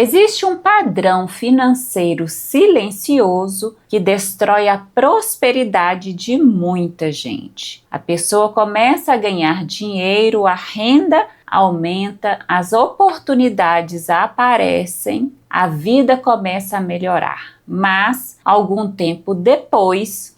Existe um padrão financeiro silencioso que destrói a prosperidade de muita gente. A pessoa começa a ganhar dinheiro, a renda aumenta, as oportunidades aparecem, a vida começa a melhorar. Mas, algum tempo depois,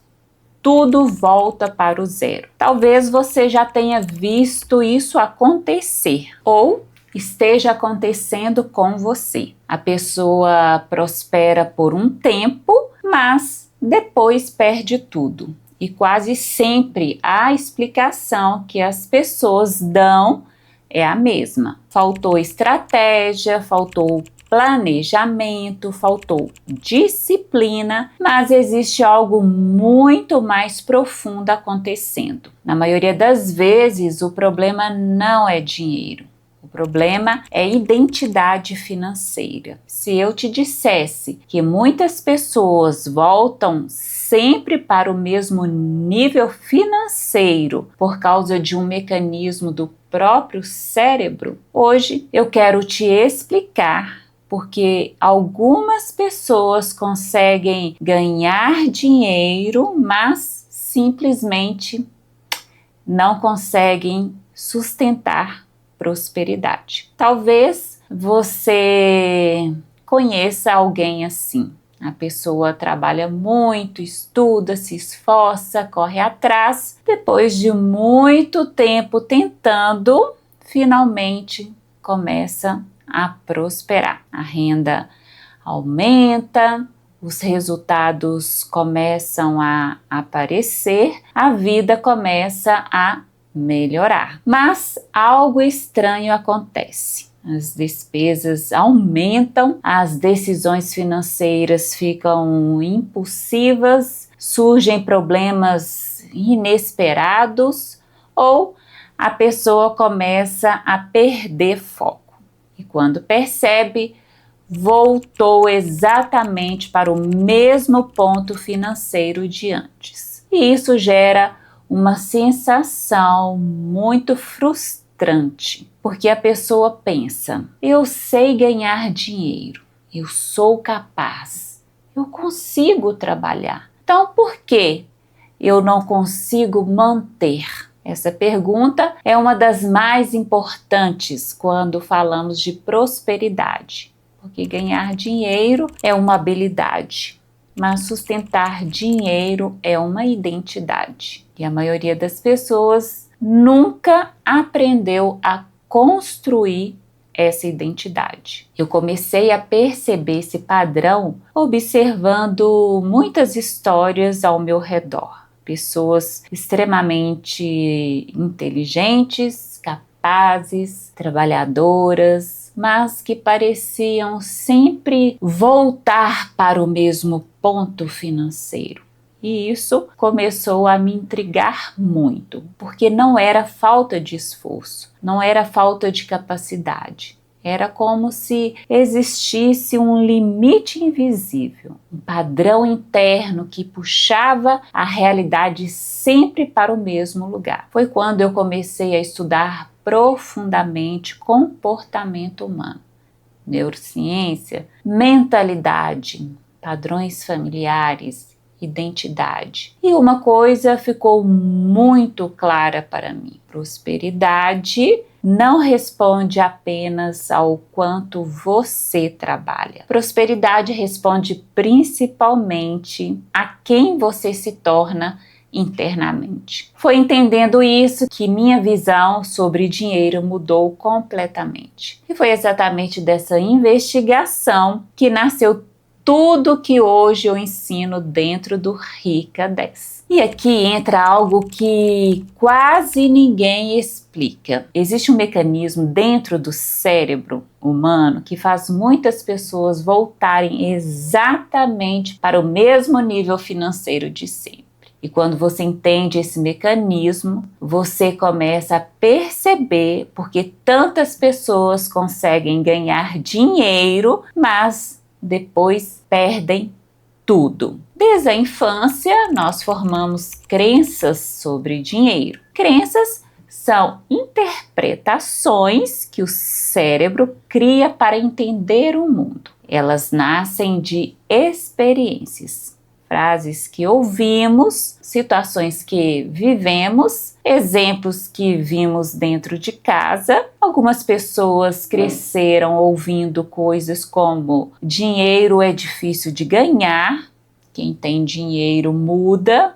tudo volta para o zero. Talvez você já tenha visto isso acontecer ou esteja acontecendo com você. A pessoa prospera por um tempo, mas depois perde tudo. E quase sempre a explicação que as pessoas dão é a mesma. Faltou estratégia, faltou planejamento, faltou disciplina, mas existe algo muito mais profundo acontecendo. Na maioria das vezes, o problema não é dinheiro. O problema é identidade financeira. Se eu te dissesse que muitas pessoas voltam sempre para o mesmo nível financeiro por causa de um mecanismo do próprio cérebro, hoje eu quero te explicar porque algumas pessoas conseguem ganhar dinheiro, mas simplesmente não conseguem sustentar prosperidade. Talvez você conheça alguém assim. A pessoa trabalha muito, estuda, se esforça, corre atrás. Depois de muito tempo tentando, finalmente começa a prosperar. A renda aumenta, os resultados começam a aparecer, a vida começa a melhorar. Mas algo estranho acontece. As despesas aumentam, as decisões financeiras ficam impulsivas, surgem problemas inesperados ou a pessoa começa a perder foco. E quando percebe, voltou exatamente para o mesmo ponto financeiro de antes. E isso gera uma sensação muito frustrante, porque a pessoa pensa: eu sei ganhar dinheiro, eu sou capaz, eu consigo trabalhar. Então, por que eu não consigo manter? Essa pergunta é uma das mais importantes quando falamos de prosperidade, porque ganhar dinheiro é uma habilidade, mas sustentar dinheiro é uma identidade. E a maioria das pessoas nunca aprendeu a construir essa identidade. Eu comecei a perceber esse padrão observando muitas histórias ao meu redor. Pessoas extremamente inteligentes, capazes, trabalhadoras, mas que pareciam sempre voltar para o mesmo ponto financeiro. E isso começou a me intrigar muito, porque não era falta de esforço, não era falta de capacidade. Era como se existisse um limite invisível, um padrão interno que puxava a realidade sempre para o mesmo lugar. Foi quando eu comecei a estudar profundamente comportamento humano, neurociência, mentalidade, padrões familiares, identidade. E uma coisa ficou muito clara para mim: prosperidade não responde apenas ao quanto você trabalha. Prosperidade responde principalmente a quem você se torna internamente. Foi entendendo isso que minha visão sobre dinheiro mudou completamente. E foi exatamente dessa investigação que nasceu tudo que hoje eu ensino dentro do Rica 10. E aqui entra algo que quase ninguém explica. Existe um mecanismo dentro do cérebro humano que faz muitas pessoas voltarem exatamente para o mesmo nível financeiro de sempre. E quando você entende esse mecanismo, você começa a perceber porque tantas pessoas conseguem ganhar dinheiro, mas depois perdem tudo. Desde a infância, nós formamos crenças sobre dinheiro. Crenças São interpretações que o cérebro cria para entender o mundo. Elas nascem de experiências, frases que ouvimos, situações que vivemos, exemplos que vimos dentro de casa. Algumas pessoas cresceram ouvindo coisas como dinheiro é difícil de ganhar, quem tem dinheiro muda,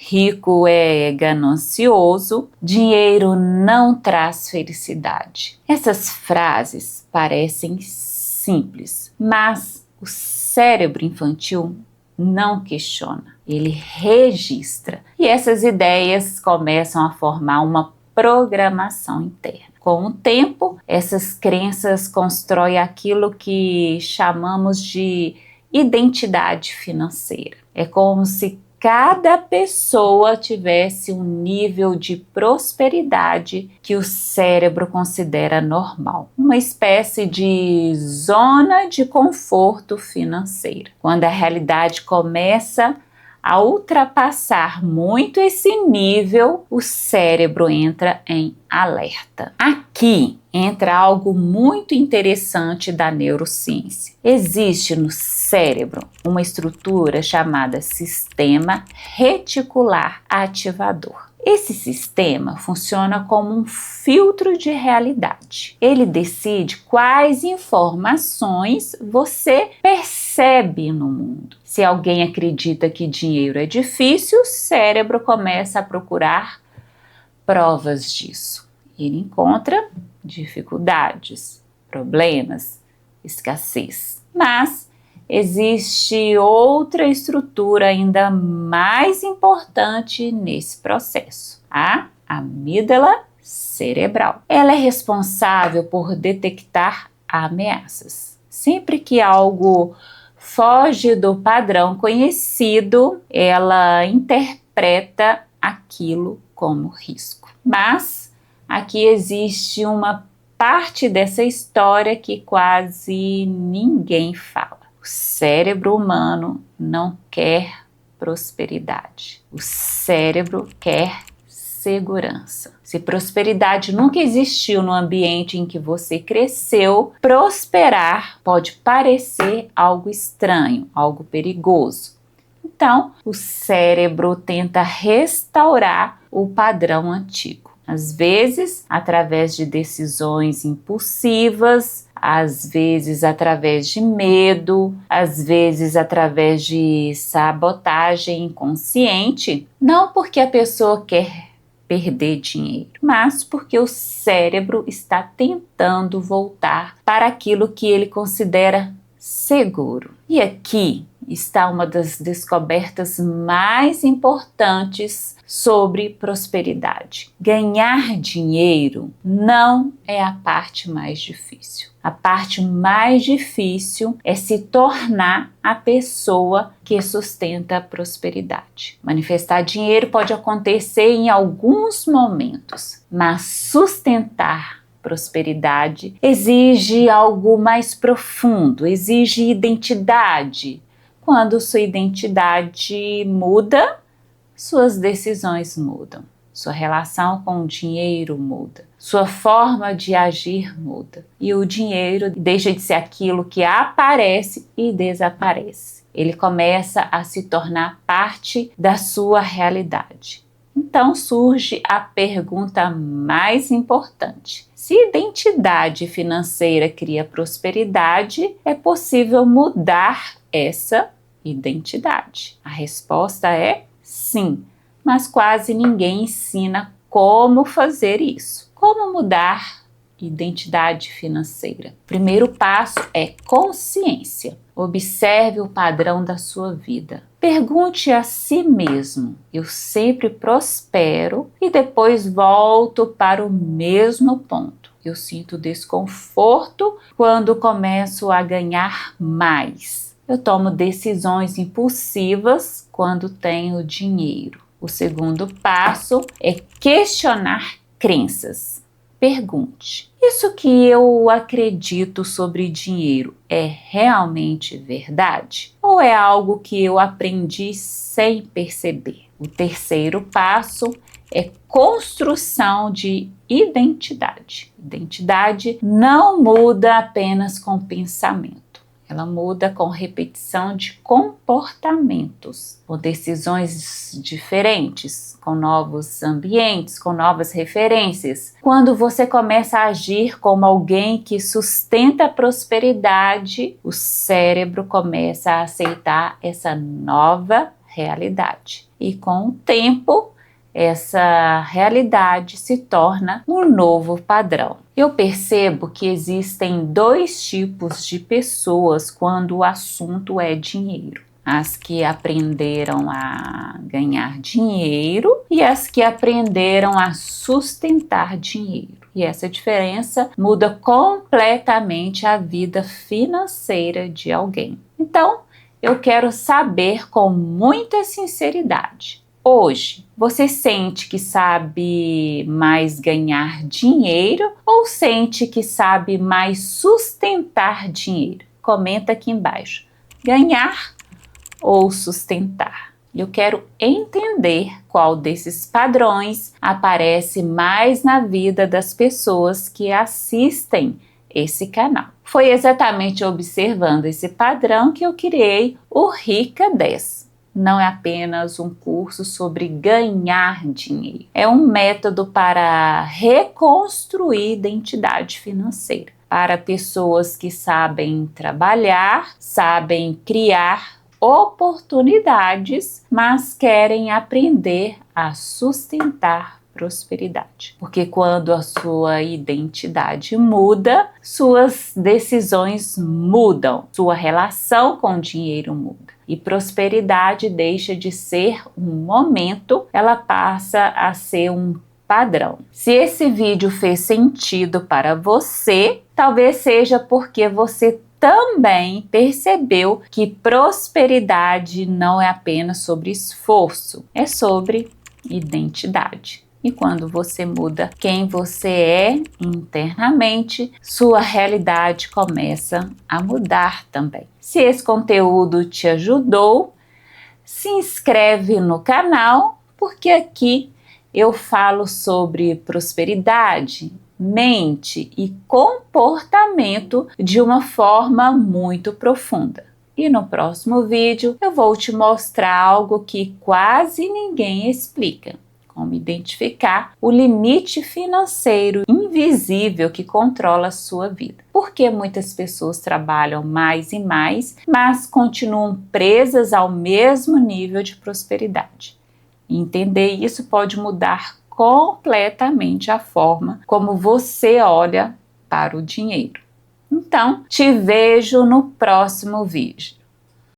rico é ganancioso, dinheiro não traz felicidade. Essas frases parecem simples, mas o cérebro infantil não questiona, ele registra. E essas ideias começam a formar uma programação interna. Com o tempo, essas crenças constroem aquilo que chamamos de identidade financeira. É como se cada pessoa tivesse um nível de prosperidade que o cérebro considera normal, uma espécie de zona de conforto financeiro. Quando a realidade começa a ultrapassar muito esse nível, o cérebro entra em alerta. Aqui entra algo muito interessante da neurociência. Existe no cérebro uma estrutura chamada sistema reticular ativador. Esse sistema funciona como um filtro de realidade. Ele decide quais informações você percebe no mundo. Se alguém acredita que dinheiro é difícil, o cérebro começa a procurar provas disso. Ele encontra dificuldades, problemas, escassez. Mas existe outra estrutura ainda mais importante nesse processo, a amígdala cerebral. Ela é responsável por detectar ameaças. Sempre que algo foge do padrão conhecido, ela interpreta aquilo como risco. Mas aqui existe uma parte dessa história que quase ninguém fala. O cérebro humano não quer prosperidade. O cérebro quer segurança. Se prosperidade nunca existiu no ambiente em que você cresceu, prosperar pode parecer algo estranho, algo perigoso. Então, o cérebro tenta restaurar o padrão antigo. Às vezes, através de decisões impulsivas, às vezes através de medo, às vezes através de sabotagem inconsciente, não porque a pessoa quer perder dinheiro, mas porque o cérebro está tentando voltar para aquilo que ele considera seguro. E aqui está uma das descobertas mais importantes sobre prosperidade. Ganhar dinheiro não é a parte mais difícil. A parte mais difícil é se tornar a pessoa que sustenta a prosperidade. Manifestar dinheiro pode acontecer em alguns momentos, mas sustentar prosperidade exige algo mais profundo, exige identidade. Quando sua identidade muda, suas decisões mudam, sua relação com o dinheiro muda, sua forma de agir muda e o dinheiro deixa de ser aquilo que aparece e desaparece. Ele começa a se tornar parte da sua realidade. Então surge a pergunta mais importante: se identidade financeira cria prosperidade, é possível mudar essa identidade? A resposta é sim, mas quase ninguém ensina como fazer isso. Como mudar identidade financeira? O primeiro passo é consciência. Observe o padrão da sua vida. Pergunte a si mesmo: eu sempre prospero e depois volto para o mesmo ponto. Eu sinto desconforto quando começo a ganhar mais. Eu tomo decisões impulsivas quando tenho dinheiro. O segundo passo é questionar crenças. Pergunte: isso que eu acredito sobre dinheiro é realmente verdade? Ou é algo que eu aprendi sem perceber? O terceiro passo é construção de identidade. Identidade não muda apenas com pensamento. Ela muda com repetição de comportamentos, com decisões diferentes, com novos ambientes, com novas referências. Quando você começa a agir como alguém que sustenta a prosperidade, o cérebro começa a aceitar essa nova realidade. E com o tempo, essa realidade se torna um novo padrão. Eu percebo que existem dois tipos de pessoas quando o assunto é dinheiro. As que aprenderam a ganhar dinheiro e as que aprenderam a sustentar dinheiro. E essa diferença muda completamente a vida financeira de alguém. Então, eu quero saber com muita sinceridade. Hoje, você sente que sabe mais ganhar dinheiro ou sente que sabe mais sustentar dinheiro? Comenta aqui embaixo. Ganhar ou sustentar? Eu quero entender qual desses padrões aparece mais na vida das pessoas que assistem esse canal. Foi exatamente observando esse padrão que eu criei o Rica 10. Não é apenas um curso sobre ganhar dinheiro. É um método para reconstruir identidade financeira. Para pessoas que sabem trabalhar, sabem criar oportunidades, mas querem aprender a sustentar prosperidade. Porque quando a sua identidade muda, suas decisões mudam, sua relação com o dinheiro muda. E prosperidade deixa de ser um momento, ela passa a ser um padrão. Se esse vídeo fez sentido para você, talvez seja porque você também percebeu que prosperidade não é apenas sobre esforço, é sobre identidade. E quando você muda quem você é internamente, sua realidade começa a mudar também. Se esse conteúdo te ajudou, se inscreve no canal, porque aqui eu falo sobre prosperidade, mente e comportamento de uma forma muito profunda. E no próximo vídeo eu vou te mostrar algo que quase ninguém explica. Como identificar o limite financeiro invisível que controla a sua vida. Por que muitas pessoas trabalham mais e mais, mas continuam presas ao mesmo nível de prosperidade? Entender isso pode mudar completamente a forma como você olha para o dinheiro. Então, te vejo no próximo vídeo.